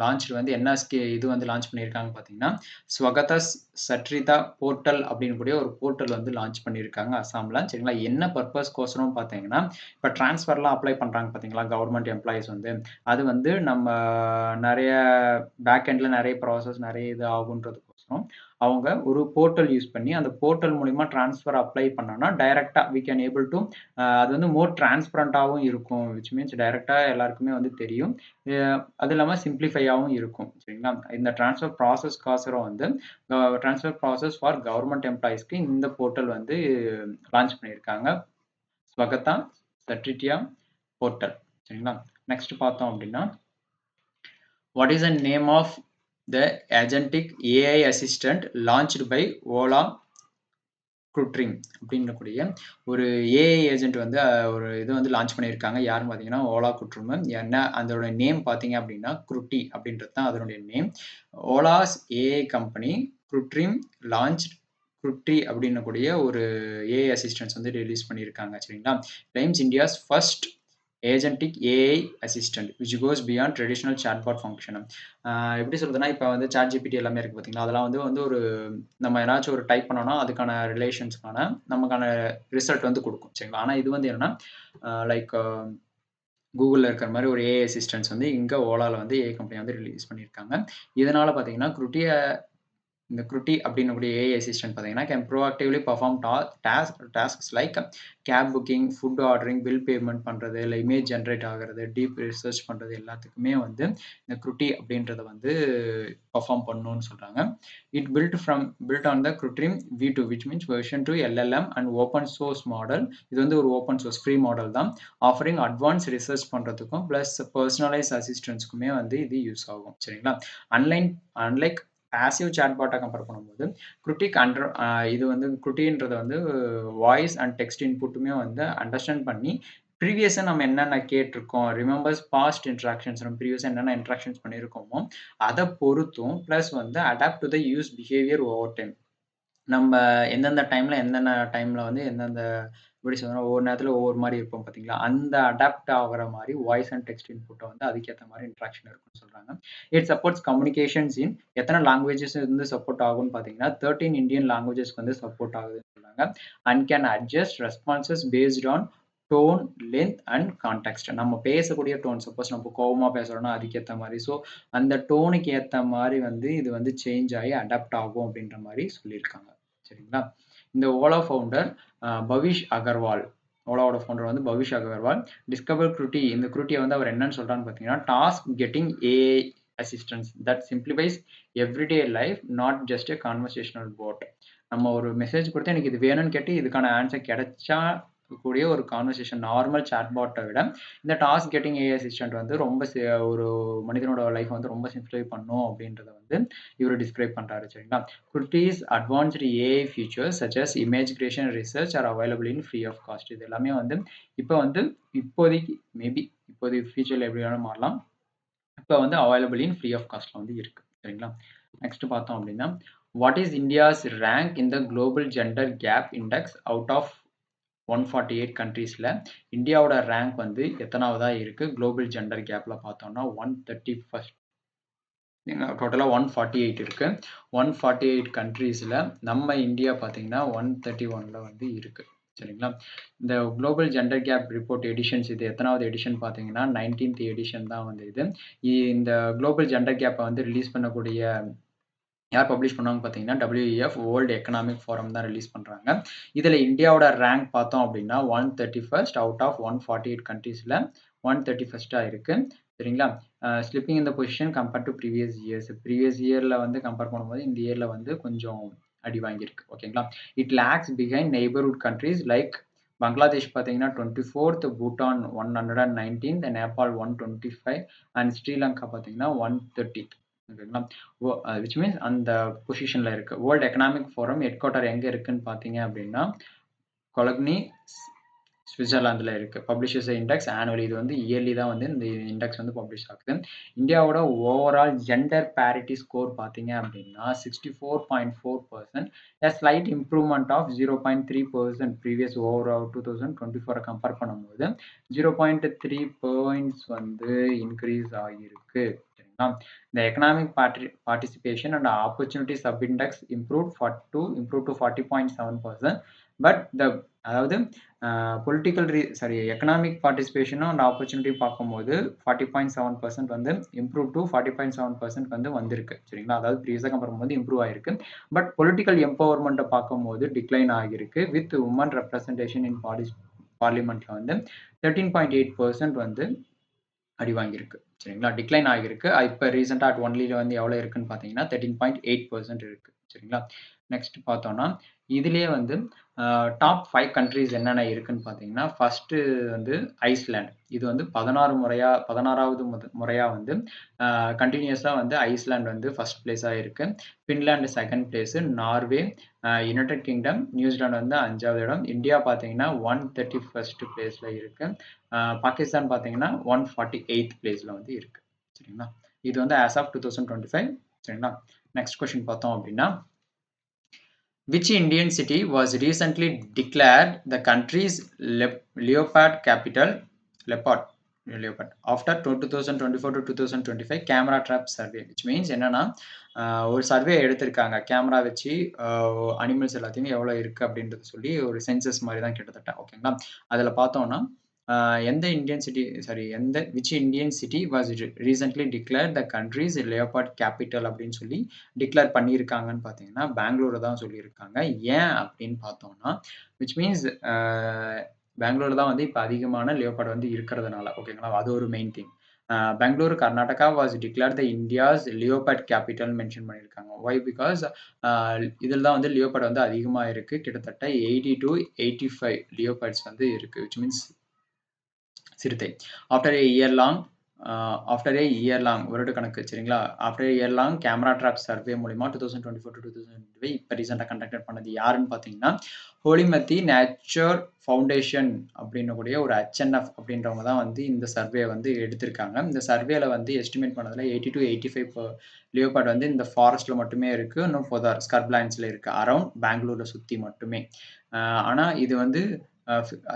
லான்ச்டு வந்து என்ன இது வந்து லான்ச் பண்ணியிருக்காங்கன்னு பார்த்தீங்கன்னா, ஸ்வகதா சட்ரிதா போர்ட்டல் அப்படின்னு கூடிய ஒரு போர்ட்டல் வந்து லான்ச் பண்ணியிருக்காங்க அசாம்ல. சரிங்களா? என்ன பர்ப்பஸ்க்கோசரம் பார்த்தீங்கன்னா, இப்ப ட்ரான்ஸ்ஃபர்லாம் அப்ளை பண்றாங்க பார்த்தீங்களா? கவர்ன்மென்ட் எம்ப்ளாயீஸ் வந்து. அது வந்து நம்ம நெறைய பேக் எண்ட்ல நெறைய ப்ராசஸ் நெறைய இது ஆகுன்றதுக்கோசரம், அவங்க ஒரு போர்ட்டல் யூஸ் பண்ணி, அந்த போர்ட்டல் மூலியமா ட்ரான்ஸ்ஃபர் அப்ளை பண்ணோம்னா, டைரக்ட்டா வி கேன் ஏபிள் டூ அது வந்து மோர் டிரான்ஸ்பரண்டாவும் இருக்கும். விச் மீன்ஸ் டைரக்ட்டா எல்லாருக்குமே வந்து தெரியும். அது இல்லாம சிம்ப்ளிஃபையாவும் இருக்கும். சரிங்களா? இந்த ட்ரான்ஸ்ஃபர் ப்ராசஸ்க்கோசரம் வந்து ட்ரான்ஸ்ஃபர் ப்ராசஸ் ஃபார் கவர்ன்மென்ட் எம்ப்ளாயீஸ்க்கு இந்த போர்ட்டல் வந்து லான்ச் பண்ணியிருக்காங்க. ஸ்வகதா சட்ரிட்டியா போர்ட்டல். சரிங்களா? நெக்ஸ்ட் பார்த்தோம் அப்படின்னா, what is the name of the agentic AI assistant launched by Ola Krutrim அப்படின்றக்கூடிய ஒரு ஏஐ ஏஜென்ட் வந்து ஒரு இது வந்து லான்ச் பண்ணியிருக்காங்க. யாருன்னு பார்த்தீங்கன்னா, ஓலா குட்ரும். என்ன அதோட நேம் பார்த்தீங்க அப்படின்னா, குருட்டி அப்படின்றது தான் அதனுடைய நேம். ஓலாஸ் ஏஐ கம்பெனி குட்ரிம் லான்ச்ட் குட்ரி அப்படின்னக்கூடிய ஒரு ஏஐ அசிஸ்டன்ட்ஸ் வந்து ரிலீஸ் பண்ணியிருக்காங்க. சரிங்களா? Claims India's first agentic AI assistant which cos beyond traditional chatbot function. எப்படி சொல்றதுன்னா, இப்ப வந்து ChatGPT எல்லாமே இருக்கு பார்த்தீங்களா? அதெல்லாம் வந்து வந்து ஒரு நம்ம ஏதாச்சும் ஒரு டைப் பண்ணோம்னா, அதுக்கான ரிலேஷன்ஸ்க்கான நமக்கான ரிசல்ட் வந்து குடுக்கும். சரிங்களா? ஆனா இது வந்து என்னன்னா, லைக் Googleல இருக்கிற மாரி ஒரு ஏஐ அசிஸ்டன்ட்ஸ் வந்து இங்க ஓலால வந்து ஏஐ கம்பெனி வந்து ரிலீஸ் பண்ணியிருக்காங்க. இதனால பார்த்தீங்கன்னா, இந்த Kruti அப்படின்னக்கூடிய ஏஐ அசிஸ்டன்ட் பார்த்தீங்கன்னா, can proactively perform tasks like cab booking, food ordering, bill payment பண்றது, இல்ல இமேஜ் ஜெனரேட் ஆகுறது, டீப் ரிசர்ச் பண்றது எல்லாத்துக்குமே வந்து இந்த Kruti அப்படின்றத வந்து பெர்ஃபார்ம் பண்ணும்னு சொல்றாங்க. Built on the Krutrim V2 which means version 2 LLM and open source model. இது வந்து ஒரு ஓப்பன் சோர்ஸ் ஃப்ரீ மாடல் தான். ஆஃபரிங் அட்வான்ஸ் ரிசர்ச் பண்றதுக்கும், பிளஸ் பர்சனலைஸ் அசிஸ்டன்ட்ஸ்க்குமே வந்து இது யூஸ் ஆகும். சரிங்களா? அன்லைக் பாசிவ் சாட்பாட்டை கம்பேர் பண்ணும்போது கிரிட்டிக் இது வந்து கிரிட்டின்றத வந்து வாய்ஸ் அண்ட் டெக்ஸ்ட் இன்புட்டுமே வந்து அண்டர்ஸ்டாண்ட் பண்ணி ப்ரீவியஸாக நம்ம என்னென்ன கேட்டிருக்கோம் ரிமெம்பர்ஸ் பாஸ்ட் இன்ட்ராக்ஷன்ஸ் நம்ம ப்ரீவியஸாக என்னென்ன இன்ட்ராக்ஷன்ஸ் பண்ணியிருக்கோமோ அதை பொறுத்தும் ப்ளஸ் வந்து adapt to the use behaviour over time. நம்ம எந்தெந்த டைம்ல வந்து எந்தெந்த எப்படி சொல்றோம் ஒவ்வொரு நேரத்துல ஒவ்வொரு மாரி இருப்போம் பார்த்தீங்களா? அந்த அடாப்ட் ஆகுற மாரி வாய்ஸ் அண்ட் டெக்ஸ்ட் இன்புட்ட வந்து அதுக்கேத்த மாரி இன்டராக்ஷன் இருக்கும்னு சொல்றாங்க. இட் சப்போர்ட்ஸ் கம்யூனிகேஷன்ஸ் இன் எத்தன லாங்குவேஜஸ் வந்து சப்போர்ட் ஆகும்னு பார்த்தீங்கன்னா, 13 இந்தியன் லாங்குவேஜஸ்க்கு வந்து சப்போர்ட் ஆகுதுன்னு சொல்றாங்க. And can adjust responses based on tone, length and context. நம்ம பேசக்கூடிய டோன் சப்போஸ் நம்ம கோவமா பேசுறோம்னா அதுக்கேத்த மாரி. ஸோ அந்த டோனுக்கு ஏத்த மாரி வந்து இது வந்து சேஞ்ச் ஆயி அடாப்ட் ஆகும் அப்படின்ற மாரி சொல்லியிருக்காங்க. சரிங்களா? இந்த ஓலா ஃபவுண்டர் பவிஷ் அகர்வால். ஓலாவோட ஃபவுண்டர் வந்து பவிஷ் அகர்வால். டிஸ்கவர் Kruti இந்த Krutiய வந்து அவர் என்னன்னு சொல்றாருன்னு பார்த்தீங்கன்னா, task getting AI assistants that simplifies everyday life not just a conversational bot. நம்ம ஒரு மெசேஜ் குடுத்து எனக்கு இது வேணும்னு கேட்டு இதுக்கான ஆன்சர் கிடைச்சா கூடிய ஒரு கான்வர்சேஷன் நார்மல் சாட்பாட்ட விட இந்த டாஸ்க் கெட்டிங் ஏஐ அசிஸ்டன்ட் வந்து ரொம்ப ஒரு மனிதனோட லைஃப் வந்து ரொம்ப சிம்ப்ளிஃபை பண்ணும் அப்படின்றத வந்து இவர் டிஸ்கிரைப் பண்றாரு. சரிங்களா? Kruti's advanced AI features such as image creation research are available in free of cost. இது எல்லாமே வந்து இப்ப வந்து இப்போதைக்கு மேபி இப்போதைக்கு ஃபியூச்சர்ல எப்படி வேணாலும் மாறலாம். இப்ப வந்து அவைலபிள் இன் ஃப்ரீ ஆஃப் காஸ்ட்ல வந்து இருக்கு. சரிங்களா? நெக்ஸ்ட் பார்த்தோம் அப்படின்னா, what is India's rank in the global gender gap index out of 148 கண்ட்ரீஸ்ல இந்தியாவோட ரேங்க் வந்து எத்தனாவதா இருக்கு? குளோபல் ஜெண்டர் கேப்ல பார்த்தோம்னா 131 டோட்டலா 148 இருக்கு. 148 கண்ட்ரீஸ்ல நம்ம இந்தியா பார்த்தீங்கன்னா 131ல வந்து இருக்கு. சரிங்களா? இந்த global gender gap report editions இது எத்தனாவது எடிஷன் பார்த்தீங்கன்னா 19th எடிஷன் தான் வந்து இது. இந்த குளோபல் ஜெண்டர் கேப்பை வந்து ரிலீஸ் பண்ணக்கூடிய யார் பப்ளிஷ் பண்ணுவாங்க பார்த்தீங்கன்னா, WEF வேர்ல்ட் எக்கனாமிக் ஃபோரம் தான் ரிலீஸ் பண்றாங்க. இதில இந்தியாவோட ரேங்க் பார்த்தோம் அப்படின்னா, 131 அவுட் ஆஃப் 148 கண்ட்ரீஸ்ல 131 இருக்கு. சரிங்களா? Slipping in the position compared to previous years. Previous இயர்ல வந்து கம்பேர் பண்ணும்போது, இந்த இயர்ல வந்து கொஞ்சம் அடி வாங்கியிருக்கு. ஓகேங்களா? It lakhs behind neighbourhood countries like Bangladesh பார்த்தீங்கன்னா 24த், பூட்டான் 119, நேபாள் 125 அண்ட் ஸ்ரீலங்கா பார்த்தீங்கன்னா 130. ஓகேங்களா? விச் மீன்ஸ் அந்த பொசிஷன்ல இருக்கு. World economic forum head quarter எங்க இருக்குன்னு பார்த்தீங்க அப்படின்னா, கொலக்னி ஸ்விட்சர்லாந்துல இருக்கு. Publishes index annually. இது வந்து இயர்லி தான் வந்து இந்த இண்டெக்ஸ் வந்து பப்ளிஷ் ஆகுது. இந்தியாவோட ஓவரால் ஜெண்டர் பேரிட்டி ஸ்கோர் பார்த்தீங்க அப்படின்னா 64.4%. a slight improvement of 0.3% previous overall 2024 compare பண்ணும்போது 0.3 பாயிண்ட்ஸ் வந்து இன்க்ரீஸ் ஆகியிருக்கு. சரிங்களா? The economic participation and opportunity sub-index improved to 40.7%. But அதாவது பொலிட்டிக்கல் எக்கனாமிக் பார்ட்டிசிபேஷனும் அண்ட் ஆப்பர்ச்சுனிட்டி பார்க்கும்போது 40.7% வந்து இம்ப்ரூவ் டு 40.7% வந்து வந்திருக்கு. சரிங்களா? அதாவது ப்ரீவியஸாக கம்பேர் பண்ணும்போது இம்ப்ரூவ் ஆயிருக்கு. பட் பொலிட்டிக்கல் எம்பவர்மெண்ட்டை பார்க்கும்போது டிக்ளைன் ஆகியிருக்கு. வித் உமன் ரெப்ரசன்டேஷன் இன் பார்லிமெண்ட்ல வந்து 13.8% வந்து அடி வாங்கியிருக்கு. சரிங்களா? டிக்ளைன் ஆகியிருக்கு. இப்போ ரீசெண்டாக அட் ஒன்லியில் வந்து எவ்வளோ இருக்குன்னு பார்த்தீங்கன்னா 13.8% இருக்கு. சரிங்களா? நெக்ஸ்ட் பார்த்தோம்னா இதுலேயே வந்து டாப் 5 கண்ட்ரீஸ் என்னென்ன இருக்குன்னு பார்த்தீங்கன்னா, ஃபர்ஸ்ட்டு வந்து ஐஸ்லேண்ட். இது வந்து 16வது முறையா வந்து கண்டினியூஸா வந்து ஐஸ்லேண்ட் வந்து ஃபர்ஸ்ட் பிளேஸா இருக்கு. Finland second place, Norway, United kingdom, New Zealand வந்து 5வது இடம். இந்தியா பார்த்தீங்கன்னா 131 பிளேஸ்ல இருக்கு. பாகிஸ்தான் பார்த்தீங்கன்னா 148 பிளேஸ்ல வந்து இருக்கு. சரிங்களா? இது வந்து ஆஸ் ஆஃப் 2025. சரிங்களா? நெக்ஸ்ட் கொஸ்டின் பார்த்தோம் அப்படின்னா, which Indian city was recently declared the country's leopard capital after 2024 to 2025 camera trap survey, which means என்னன்னா ஒரு சர்வே எடுத்திருக்காங்க கேமரா வச்சு அனிமல்ஸ் எல்லாத்தையும் எவ்வளோ இருக்கு அப்படின்றது சொல்லி ஒரு சென்சஸ் மாதிரி தான் கிட்டத்தட்ட. ஓகேங்களா? அதில் பார்த்தோம்னா எந்த Indian city which Indian city was recently declare the countries leopard capital அப்படின்னு சொல்லி டிக்ளேர் பண்ணியிருக்காங்கன்னு பார்த்தீங்கன்னா பெங்களூரை தான் சொல்லியிருக்காங்க. ஏன் அப்படின்னு பார்த்தோம்னா விச் மீன்ஸ் பெங்களூர் தான் வந்து இப்போ அதிகமான லியோபார்ட் வந்து இருக்கிறதுனால. ஓகேங்களா? அது ஒரு main thing. Bangalore Karnataka was declare the India's leopard capital mention பண்ணியிருக்காங்க. ஒய் பிகாஸ் இதில் தான் வந்து லியோபார்ட் வந்து அதிகமாக இருக்குது. கிட்டத்தட்ட 80 to 85 லியோபார்ட்ஸ் வந்து இருக்குது. விச் மீன்ஸ் சிறுத்தை. ஆஃப்டர் ஏ இயர் லாங் வருட கணக்கு. சரிங்களா? ஆஃப்டர் ஏ year long camera drop survey மூலிமா 2024 to 2025 இப்போ ரீசெண்டாக கண்டக்ட் பண்ணது யாருன்னு பார்த்தீங்கன்னா, ஹோலிமத்தி நேச்சர் ஃபவுண்டேஷன் அப்படின்னக்கூடிய ஒரு HNF அப்படின்றவங்க தான் வந்து இந்த சர்வே வந்து எடுத்திருக்காங்க. இந்த சர்வேல வந்து எஸ்டிமேட் பண்ணதில் 80 to 85 லியோபார்ட் வந்து இந்த ஃபாரஸ்ட்டில் மட்டுமே இருக்குது. இன்னும் ஃபர்தர் ஸ்கர்ப்லாண்ட்ஸில் இருக்குது. அரௌண்ட் பெங்களூரை சுற்றி மட்டுமே. ஆனால் இது வந்து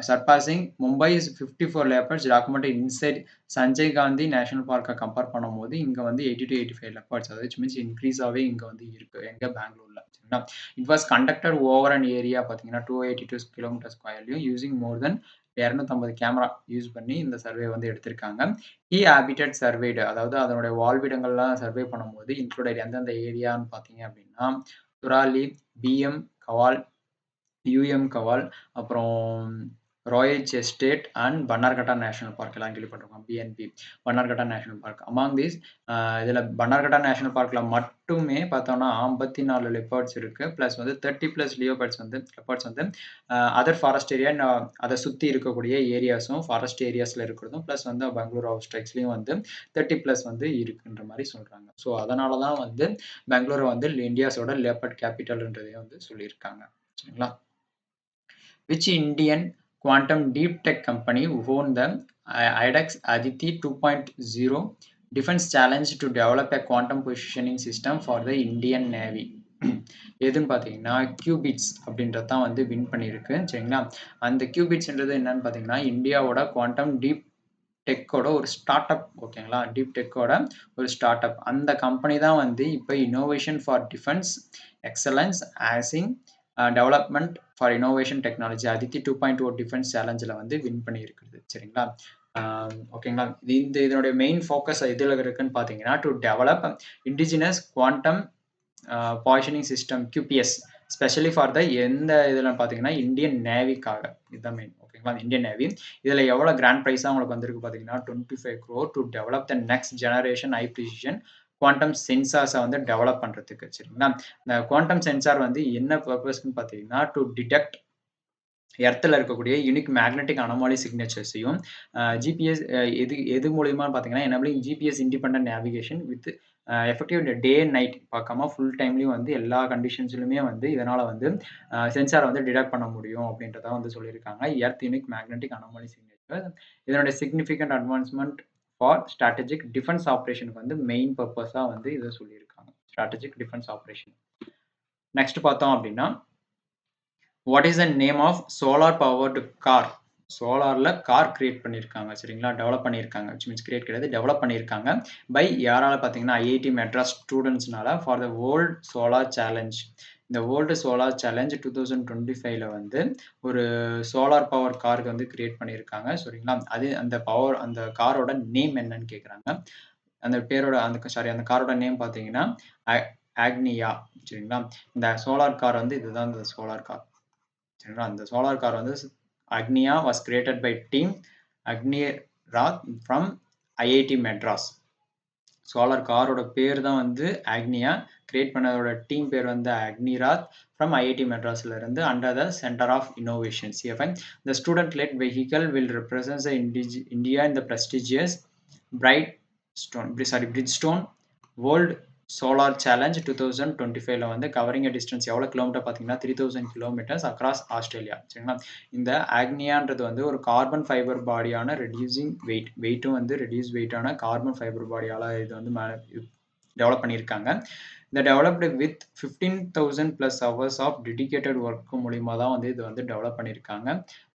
surpassing Mumbai's 54 leopards documented inside Sanjay Gandhi National Park compare பண்ணும்போது இங்க வந்து 80 to 85 leopards, அதாவது which means increase ஆவே இங்க வந்து இருக்கு எங்க பெங்களூர்ல. சரிங்களா? It was conducted over an area பார்த்தீங்கன்னா 282 கிலோமீட்டர் ஸ்கொயர்லையும் யூசிங் மோர் தென் 250 கேமரா யூஸ் பண்ணி இந்த சர்வே வந்து எடுத்திருக்காங்க. கீ ஹேபிட்டட் சர்வேடு, அதாவது அதனுடைய வாழ்விடங்கள்லாம் சர்வே பண்ணும்போது இன்க்ளூடட் எந்தெந்த ஏரியான்னு பார்த்தீங்க அப்படின்னா துராலி, BM கவால், UM கவால், அப்புறம் Royal estate and Bannerghatta national park எல்லாம் கேள்விப்பட்டிருக்கோம். BNP Bannerghatta national park. Among these இதில் பன்னார்கட்டா நேஷனல் பார்க்கில் மட்டுமே பார்த்தோம்னா 54 லெப்பர்ட்ஸ் இருக்கு. ப்ளஸ் வந்து 30+ லெப்பர்ட்ஸ் வந்து அதர் ஃபாரஸ்ட் ஏரியா அதை சுற்றி இருக்கக்கூடிய ஏரியாஸும் ஃபாரஸ்ட் ஏரியாஸில் இருக்கிறதும் ப்ளஸ் வந்து பெங்களூர் அவுட்ஸ்ட்ரைக்ஸ்லையும் வந்து 30+ வந்து இருக்குன்ற மாதிரி சொல்கிறாங்க. ஸோ அதனால தான் வந்து பெங்களூரை வந்து இந்தியாஸோட லெப்பர்ட் கேபிட்டல்ன்றதையும் வந்து சொல்லியிருக்காங்க. சரிங்களா? Which Indian quantum deep tech company won the IDEX Aditi 2.0 defense challenge to develop a quantum positioning system for the Indian Navy? எதுன்னு பார்த்தீங்கன்னா கியூபிட்ஸ் அப்படின்றது தான் வந்து வின் பண்ணியிருக்கு. சரிங்களா? அந்த கியூபிட்ஸ்ன்றது என்னன்னு பார்த்தீங்கன்னா இந்தியாவோட குவாண்டம் டீப் டெக்கோட ஒரு ஸ்டார்ட் அப். ஓகேங்களா? டீப் டெக்கோட ஒரு ஸ்டார்ட் அப். அந்த கம்பெனி தான் வந்து இப்போ innovation for defence excellence acing development for innovation technology ADITI 2.0 defence சேலஞ்சில் வந்து வின் பண்ணியிருக்குது. சரிங்களா? ஓகேங்களா? இதனுடைய மெயின் ஃபோக்கஸ் எதில் இருக்குன்னு பார்த்தீங்கன்னா to develop indigenous quantum positioning system QPS specially for the எந்த இதில் பார்த்தீங்கன்னா இந்தியன் நேவிக்காக இதுதான் மெயின். ஓகேங்களா, இந்தியன் நேவி இதில் எவ்வளோ கிராண்ட் ப்ரைஸாக உங்களுக்கு வந்திருக்கு பார்த்தீங்கன்னா 25 crore to develop the next generation high precision quantum சென்சார்ஸை வந்து டெவலப் பண்ணுறதுக்கு. சரிங்களா, இந்த குவாண்டம் சென்சார் வந்து என்ன பர்பஸ்ன்னு பார்த்தீங்கன்னா டு டிடெக்ட் எர்த்தில் இருக்கக்கூடிய யூனிக் மேக்னெட்டிக் அனமாலி சிக்னேச்சர்ஸையும் ஜிபிஎஸ் எது மூலியமா பார்த்தீங்கன்னா enabling GPS independent navigation with effective day and night பார்க்காம ஃபுல் டைம்லையும் வந்து எல்லா கண்டிஷன்ஸ்லையுமே வந்து இதனால் வந்து சென்சாரை வந்து டிடெக்ட் பண்ண முடியும் அப்படின்றத வந்து சொல்லியிருக்காங்க. Earth unique magnetic anomaly signature இதனுடைய significant advancement for strategic defence ஆப்ரேஷனுக்கு வந்து மெயின் பர்பஸாக வந்து இதை சொல்லியிருக்காங்க, ஸ்ட்ராட்டஜிக் டிஃபென்ஸ் ஆப்ரேஷன். நெக்ஸ்ட் பார்த்தோம் அப்படின்னா what is the name of solar powered car? சோலாரில் கார் கிரியேட் பண்ணியிருக்காங்க. சரிங்களா, டெவலப் பண்ணியிருக்காங்க. விச் மீன்ஸ் கிரியேட் கிடையாது, டெவலப் பண்ணியிருக்காங்க. பை யாரால் பார்த்தீங்கன்னா IIT மெட்ராஸ் ஸ்டூடெண்ட்ஸ்னால for the world solar challenge. இந்த வேர்ல்டு சோலார் சேலஞ்ச் 2025 வந்து ஒரு சோலார் பவர் காருக்கு வந்து கிரியேட் பண்ணியிருக்காங்க. சரிங்களா, அது அந்த காரோட நேம் என்னன்னு கேட்குறாங்க. அந்த பேரோட அந்த காரோட நேம் பார்த்தீங்கன்னா ஆக்னியா. சரிங்களா, இந்த சோலார் கார் வந்து இதுதான் இந்த சோலார் கார். சரிங்களா, அந்த சோலார் கார் வந்து அக்னியா was created by team Agnirath from IIT Madras. Solar காரோட பேர் தான் வந்து ஆக்னியா, கிரியேட் பண்ணதோட டீம் பேர் வந்து அக்னிராத் ஃப்ரம் IIT மெட்ராஸ்ல இருந்து under the centre of innovation CFI. The student led vehicle will represent the India in the prestigious Bridgestone World solar challenge 2025 வந்து covering distance எவ்வளோ கிலோமீட்டர் பார்த்தீங்கன்னா 3000 கிலோமீட்டர்ஸ் அக்ராஸ் ஆஸ்திரேலியா. சரிங்களா, இந்த ஆக்னியான்றது வந்து ஒரு கார்பன் ஃபைபர் பாடியான ரெடியூசிங் வெயிட்டும் வந்து ரெடியூஸ் வெயிட்டான கார்பன் ஃபைபர் பாடியால் இது வந்து டெவலப் பண்ணியிருக்காங்க. இந்த developed with 15,000+ hours of dedicated work மூலிமா தான் வந்து இது வந்து டெவலப் பண்ணியிருக்காங்க.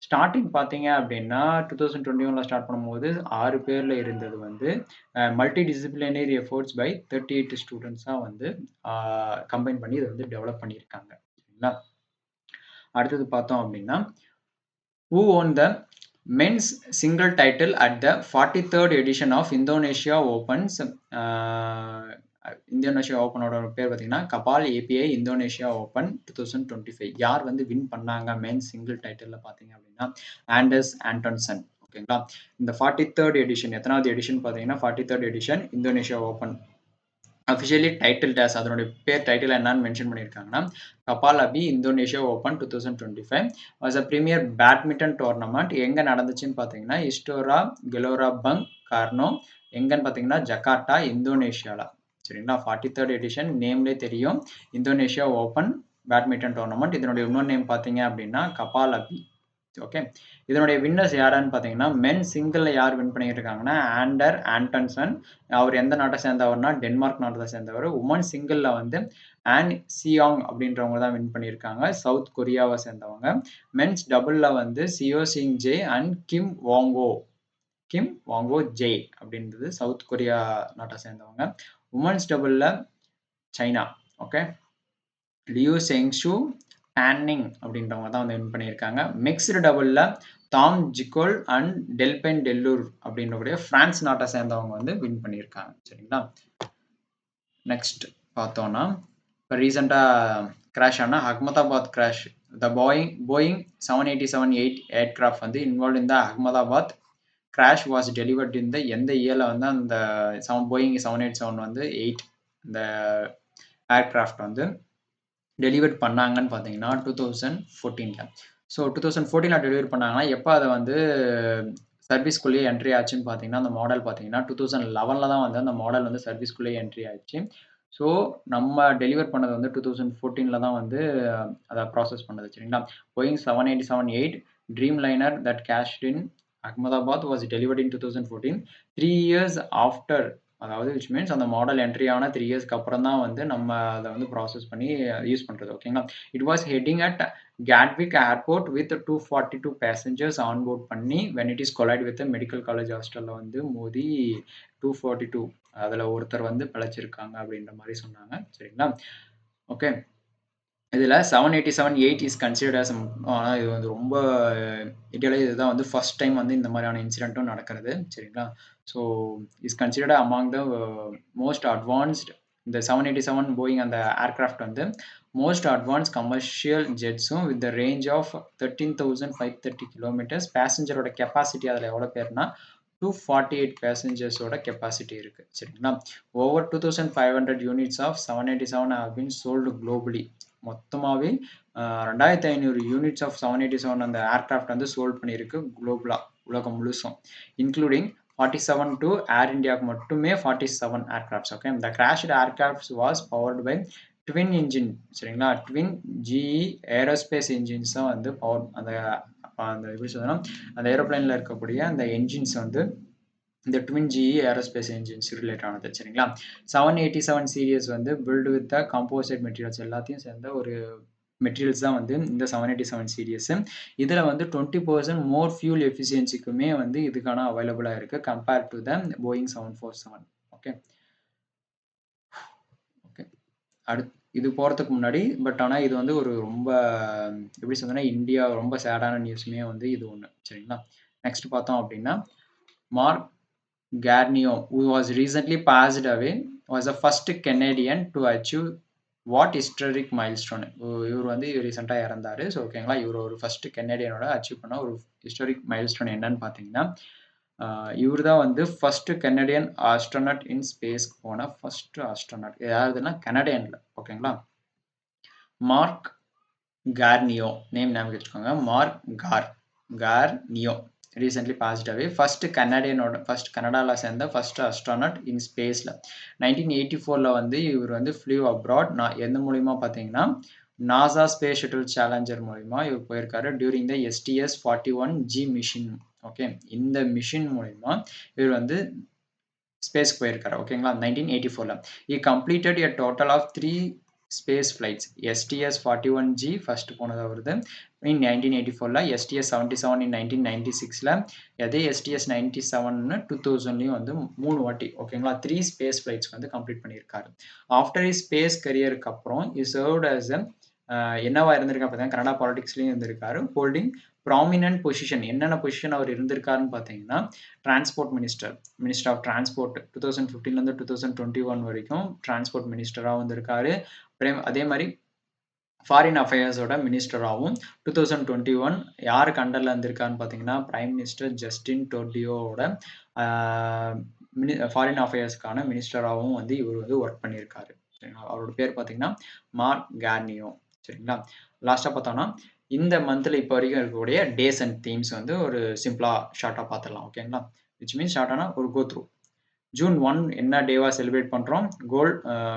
ஸ்டார்டிங் பார்த்தீங்க அப்படின்னா 2021 ஸ்டார்ட் பண்ணும்போது 6 பேரில் இருந்தது வந்து மல்டி டிசிப்ளினரி எஃபோர்ட்ஸ் பை 38 ஸ்டூடெண்ட்ஸாக வந்து கம்பைன் பண்ணி இதை வந்து டெவலப் பண்ணியிருக்காங்க. சரிங்களா, அடுத்தது பார்த்தோம் அப்படின்னா who won the men's single title at the 43rd edition of Indonesia Opens. Indonesia ஓப்பனோட பேர் பார்த்தீங்கன்னா கபால் API இந்தோனேஷியா ஓப்பன் 2025. யார் வந்து வின் பண்ணாங்க மென்ஸ் சிங்கிள் டைட்டிலில் பார்த்தீங்க அப்படின்னா ஆண்டர்ஸ் ஆண்டன்சன். ஓகேங்களா, இந்த 43rd எடிஷன் எத்தனாவது எடிஷன் பார்த்தீங்கன்னா 43rd edition Indonesia open officially title டேஸ் அதனுடைய பேர் டைட்டில் என்னன்னு மென்ஷன் பண்ணியிருக்காங்கன்னா Kapal Api Indonesia open 2025 was a premier badminton tournament. எங்கே நடந்துச்சுன்னு பார்த்தீங்கன்னா இஸ்டோரா கெலோரா பங் கார்னோ எங்கன்னு பார்த்தீங்கன்னா ஜகார்ட்டா இந்தோனேஷியாவில். சரிங்களா, 43rd எடிஷன் நேம்லேயே தெரியும் இந்தோனேஷியா ஓப்பன் பேட்மிண்டன் டோர்னமெண்ட். இதனுடைய இன்னொரு நேம் பார்த்தீங்க அப்படின்னா கபால் அபி. ஓகே, இதனுடைய வின்னர்ஸ் யாரான்னு பார்த்தீங்கன்னா மென் சிங்கிளில் யார் வின் பண்ணிட்டு இருக்காங்கன்னா ஆண்டர் ஆண்டன்சன். அவர் எந்த நாட்டை சேர்ந்தவர்னா டென்மார்க் நாட்டை சேர்ந்தவர். உமன் சிங்கிளில் வந்து ஆன் சியாங் அப்படின்றவங்க தான் வின் பண்ணியிருக்காங்க, சவுத் கொரியாவை சேர்ந்தவங்க. மென்ஸ் டபுளில் வந்து Seo Seung Jae and Kim Won Ho Jae அப்படின்றது சவுத் கொரியா நாட்டை சேர்ந்தவங்க. உமன்ஸ் டபுளில் சைனா. ஓகே, லியூ செங்ஷு பேன்னிங் அப்படின்றவங்க தான் வந்து வின் பண்ணியிருக்காங்க. மிக்ஸ்டு டபுளில் தாம் ஜிகோல் அண்ட் டெல்பென் டெல்லூர் அப்படின்றக்கூடிய பிரான்ஸ் நாட்டை சேர்ந்தவங்க வந்து வின் பண்ணியிருக்காங்க. சரிங்களா, நெக்ஸ்ட் பார்த்தோன்னா இப்போ ரீசெண்டாக கிராஷ் ஆனால் அகமதாபாத் கிராஷ். த போயிங் 787-8 ஏர்க்ராஃப்ட் வந்து involve in the Ahmedabad crash was delivered இந்த எந்த இயரில் வந்து அந்த போயிங் 787 வந்து 8 இந்த ஏர்க்ராஃப்ட் வந்து டெலிவர் பண்ணாங்கன்னு பார்த்தீங்கன்னா 2014. ஸோ 2014 டெலிவரி பண்ணாங்கன்னா எப்போ அதை வந்து சர்வீஸ்குள்ளேயே என்ட்ரி ஆச்சுன்னு பார்த்தீங்கன்னா அந்த மாடல் பார்த்தீங்கன்னா 2011 தான் வந்து அந்த மாடல் வந்து சர்வீஸ்குள்ளேயே என்ட்ரி ஆச்சு. ஸோ நம்ம டெலிவர் பண்ணது வந்து 2014 தான் வந்து அதை ப்ராசஸ் பண்ணது. சரிங்களா, Boeing 787-8 Dreamliner that crashed in Ahmedabad was delivered in 2014. 3 years after, அதாவது விச் மீன்ஸ் அந்த மாடல் என்ட்ரி ஆன 3 இயர்ஸ்க்கு அப்புறம் தான் வந்து நம்ம அதை வந்து ப்ராசஸ் பண்ணி யூஸ் பண்ணுறது. ஓகேங்களா, it was heading at Gatwick airport with 242 passengers onboard பண்ணி when it is collided with medical college ஹாஸ்டலில் வந்து மோதி 242 அதில் ஒருத்தர் வந்து பிழைச்சிருக்காங்க அப்படின்ற மாதிரி சொன்னாங்க. சரிங்களா, ஓகே, இதில் 787-8 இஸ் கன்சிடர்ட் ஆஸ் ஆனால் இது வந்து ரொம்ப இந்தியாவில் இதுதான் வந்து ஃபர்ஸ்ட் டைம் வந்து இந்த மாதிரியான இன்சிடென்ட்டும் நடக்கிறது. சரிங்களா, so is considered among the most advanced இந்த 787 போயிங் அந்த ஏர்கிராஃப்ட் வந்து மோஸ்ட் அட்வான்ஸ் கமர்ஷியல் ஜெட்ஸும் வித் ரேஞ்ச் ஆஃப் 13,530 கிலோமீட்டர்ஸ். பேசஞ்சரோட கெப்பாசிட்டி அதில் எவ்வளோ பேர்னா 248 பேசஞ்சர்ஸோட கெப்பாசிட்டி இருக்குது. சரிங்களா. Over 2500 units of 787 have been sold globally. மொத்தமாகவே 2500 யூனிட்ஸ் ஆஃப் 787 அந்த ஏர்கிராஃப்ட் வந்து சோல்ட் பண்ணியிருக்கு குளோபலாக, உலகம் முழுசும். இன்க்ளூடிங் 47 to Air India மட்டுமே 47 aircrafts. Okay, the crashed aircraft was powered by twin engine. சரிங்களா. twin GE aerospace engines தான் வந்து பவர் அந்த எப்படி சொல்லணும், அந்த ஏரோப்ளைனில் இருக்கக்கூடிய அந்த என்ஜின்ஸ் வந்து இந்த twin GE aerospace engines relate ஆனது. சரிங்களா. 787 சீரியஸ் வந்து built with the composite materials எல்லாத்தையும் சேர்ந்த ஒரு மெட்டீரியல்ஸ் தான் வந்து இந்த 787 சீரியஸ். இதில் வந்து 20% மோர் ஃபியூல் எஃபிஷியன்சிக்குமே வந்து இதுக்கான அவைலபிளாக இருக்குது compared to the Boeing 747. Okay okay இது போகிறதுக்கு முன்னாடி பட் ஆனால் இது வந்து ஒரு ரொம்ப எப்படி சொன்னோன்னா இந்தியா ரொம்ப சேடான நியூஸுமே வந்து இது ஒன்று. சரிங்களா. நெக்ஸ்ட் பார்த்தோம் அப்படின்னா mark கார்னியோ who was recently passed away was the first Canadian to achieve what historic milestone. இவர் வந்து ரீசெண்டாக இறந்தார். ஸோ ஓகேங்களா. இவர் ஒரு ஃபர்ஸ்ட் கெனடியனோட அச்சீவ் பண்ண ஒரு ஹிஸ்டாரிக் மைல்ஸ்டோன் என்னன்னு பார்த்தீங்கன்னா இவர் தான் வந்து first Canadian astronaut in space போன ஃபர்ஸ்ட் ஆஸ்ட்ரோனட். யாருதுன்னா கனடியனில். ஓகேங்களா. மார்க் கார்னியோ நேம் வச்சுக்கோங்க. Marc Garneau recently passed away. First கனடாவில் சேர்ந்த ஃபர்ஸ்ட் அஸ்ட்ரானட் இன் ஸ்பேஸில் 1984 வந்து இவர் வந்து ஃப்ளூ அப்ராட். எந்த மூலிமா பார்த்தீங்கன்னா நாசா ஸ்பேஸ் ஷட்டில் சேலஞ்சர் மூலிமா இவர் போயிருக்காரு during the STS-41G machine. Okay, இந்த மிஷின் மூலிமா இவர் வந்து ஸ்பேஸ்க்கு போயிருக்காரு. ஓகேங்களா. 1984 he completed a total of 3 space flights. STS-41G first போனது வருது in 1984, STS-77 in 1996, அதே STS-97 2000 வந்து 3 வாட்டி. ஓகேங்களா. 3 ஸ்பேஸ் ஃப்ளைட்ஸ் வந்து கம்ப்ளீட் பண்ணியிருக்காரு. ஆஃப்டர் ஸ்பேஸ் கரியருக்கு அப்புறம் he served as என்னவா இருந்திருக்காரு பார்த்தீங்கன்னா கனடா பாலிடிக்ஸ்லையும் இருந்திருக்காரு. Holding prominent position. என்னென்ன பொசிஷன் அவர் இருந்திருக்காருன்னு பார்த்தீங்கன்னா டிரான்ஸ்போர்ட் மினிஸ்டர் ஆஃப் டிரான்ஸ்போர்ட் 2015 2021 வரைக்கும் டிரான்ஸ்போர்ட் மினிஸ்டராக வந்திருக்காரு. அதே மாதிரி ஃபாரின் அஃபேர்ஸோட மினிஸ்டராகவும் 2021 யாருக்கு அண்டரில் இருந்திருக்காருன்னு பார்த்தீங்கன்னா பிரைம் மினிஸ்டர் ஜஸ்டின் ட்ரூடோவோட ஃபாரின் அஃபேர்ஸ்க்கான மினிஸ்டராகவும் வந்து இவர் வந்து ஒர்க் பண்ணியிருக்காரு. சரிங்களா. அவரோட பேர் பார்த்தீங்கன்னா மார்க் கார்னியோ. சரிங்களா. லாஸ்ட்டாக பார்த்தோம்னா இந்த மந்த்தில் இப்போ வரைக்கும் இருக்கக்கூடிய டேஸ் அண்ட் தீம்ஸ் வந்து ஒரு சிம்பிளாக ஷார்ட்டாக பார்த்துடலாம். ஓகேங்களா. விச் மீன்ஸ் ஷார்ட்டானா ஒரு கோ த்ரூ. ஜூன் 1 என்ன டேவாக செலிப்ரேட் பண்ணுறோம்?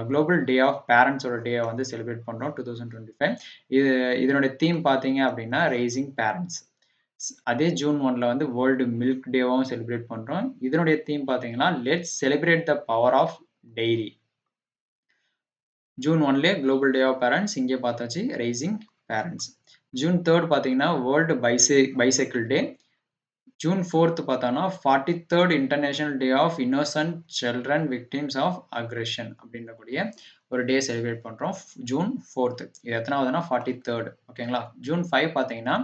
குளோபல் டே ஆஃப் பேரண்ட்ஸோட டேவை வந்து செலிப்ரேட் பண்ணுறோம் 2025. இதனுடைய தீம் பார்த்தீங்க அப்படின்னா ரைசிங் பேரண்ட்ஸ். அதே ஜூன் 1 வந்து வேர்ல்டு மில்க் டேவாகவும் செலிப்ரேட் பண்ணுறோம். இதனுடைய தீம் பார்த்தீங்கன்னா let's celebrate the power of dairy. June 1 global day of parents, இங்கே பார்த்தாச்சு ரைசிங் பேரண்ட்ஸ். ஜூன் 3 பார்த்தீங்கன்னா வேர்ல்டு பைசைக்கிள் டே. ஜூன் 4 பார்த்தோன்னா 43rd international day of innocent children victims of aggression அப்படின்றக்கூடிய ஒரு டே செலிப்ரேட் பண்ணுறோம் ஜூன் 4. இது எத்தனாவதுன்னா 43rd. ஓகேங்களா. ஜூன் 5 பார்த்தீங்கன்னா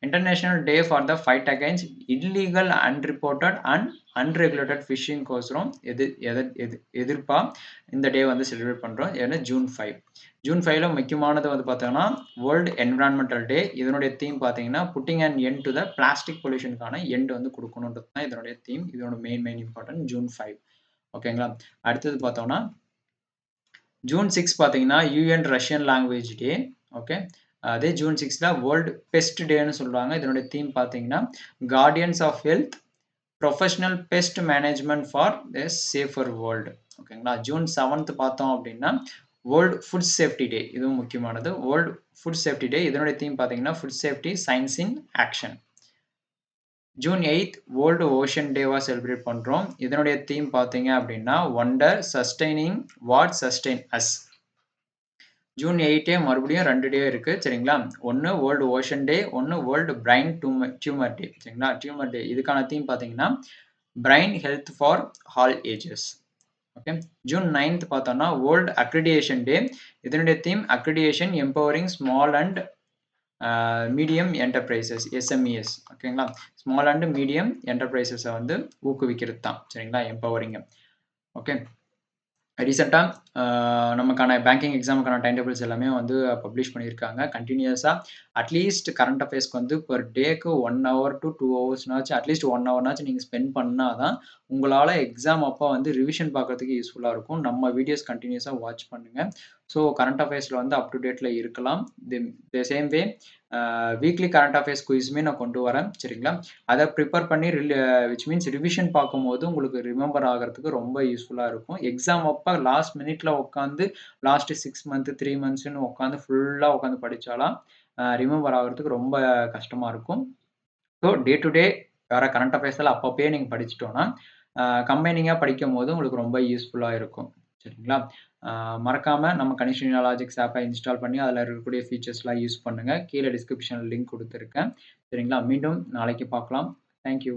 international day for the fight against illegal unreported and unregulated fishing கோசரம் எதிர்ப்பாக இந்த டே வந்து செலிப்ரேட் பண்ணுறோம். ஏன்னா ஜூன் 5. ஜூன் 5 முக்கியமானது வந்து பார்த்தோன்னா வேர்ல்டு என்விரான்மெண்டல் டே. இதனுடைய தீம் பார்த்தீங்கன்னா putting and end to the plastic பொல்யூஷனுக்கான எண்ட் வந்து கொடுக்கணுன்றது தான் இதனுடைய தீம். இதனோட மெயின் இம்பார்ட்டன்ட் ஜூன் 5. ஓகேங்களா. அடுத்தது பார்த்தோம்னா ஜூன் 6 பார்த்தீங்கன்னா UN Russian language day. Okay, அதே ஜூன் 6 வேர்ல்டு பெஸ்ட் டேன்னு சொல்லுவாங்க. இதனுடைய தீம் பார்த்தீங்கன்னா guardians of health professional pest management for a safer world. ஓகேங்களா. ஜூன் 7 பார்த்தோம் அப்படின்னா வேர்ல்டு ஃபுட் சேஃப்டி டே. இதுவும் முக்கியமானது. World food safety day. இதனுடைய தீம் பார்த்தீங்கன்னா food safety science in action. June 8 world ocean டேவாக செலிப்ரேட் பண்ணுறோம். இதனுடைய தீம் பார்த்தீங்க அப்படின்னா wonder sustaining what sustain us. June 8 மறுபடியும் 2 டே இருக்குது. சரிங்களா. ஒன்று வேர்ல்டு ஓஷன் டே, ஒன்று வேர்ல்டு பிரைன் டியூமர் டே. சரிங்களா. டியூமர் டே இதுக்கான தீம் பார்த்தீங்கன்னா brain health for all ages. Okay. June 9 பார்த்தோம்னா வேர்ல்டு அக்ரிடியேஷன் டே. இதனுடைய theme accreditation empowering small and medium enterprises SMES. ஓகேங்களா. ஸ்மால் அண்ட் மீடியம் என்டர்பிரைசஸை வந்து ஊக்குவிக்கிறது தான். சரிங்களா. எம்பவரிங். ஓகே. ரீசென்ட்டா நமக்கான பேங்கிங் எக்ஸாமுக்கான டைம் டேபிள்ஸ் எல்லாமே வந்து பப்ளிஷ் பண்ணியிருக்காங்க. கன்டினியூஸா அட்லீஸ்ட் கரண்ட் அஃபேர்ஸ்க்கு வந்து பெர் டேக்கு 1 ஹவர் டூ 2 ஹவர்ஸ்னாச்சும் அட்லீஸ்ட் 1 ஹவர்னாச்சும் நீங்க ஸ்பெண்ட் பண்ணா தான், உங்களால எக்ஸாம் அப்ப வந்து ரிவிஷன் பார்க்கறதுக்கு யூஸ்ஃபுல்லா இருக்கும். நம்ம வீடியோஸ் கன்டினியூஸா வாட்ச் பண்ணுங்க. ஸோ கரண்ட் அஃபேர்ஸ்ல வந்து அப் டு டேட்ல இருக்கலாம். The the same way weekly current affairs குயிஸுமே நான் கொண்டு வரேன். சரிங்களா? அத ப்ரிப்பேர் பண்ணி விச் மீன்ஸ் ரிவிஷன் பார்க்கும்போது உங்களுக்கு ரிமெம்பர் ஆகுறதுக்கு ரொம்ப யூஸ்ஃபுல்லா இருக்கும். எக்ஸாம் அப்ப லாஸ்ட் மினிட்ல உட்காந்து லாஸ்ட் 6 மந்த், 3 மந்த்ஸ்ன்னு உட்காந்து ஃபுல்லா உட்காந்து படிச்சாலாம் ரிமெம்பர் ஆகுறதுக்கு ரொம்ப கஷ்டமா இருக்கும். ஸோ டே டு டே வர கரண்ட் அஃபேர்ஸ் எல்லாம் அப்பப்பயே நீங்க படிச்சுட்டோம்னா, கம்பைனிங்கா படிக்கும்போது உங்களுக்கு ரொம்ப யூஸ்ஃபுல்லா இருக்கும். சரிங்களா? அ மறக்காம நம்ம கனிஷ்டினா லாஜிக்ஸ் ஆப்ப இன்ஸ்டால் பண்ணி அதில இருக்கக்கூடிய ஃபீச்சர்ஸ்லாம் யூஸ் பண்ணுங்க. கீழ டிஸ்கிரிப்ஷன்ல லிங்க் குடுத்துருக்கேன். சரிங்களா? மீண்டும் நாளைக்கு பார்க்கலாம். Thank you.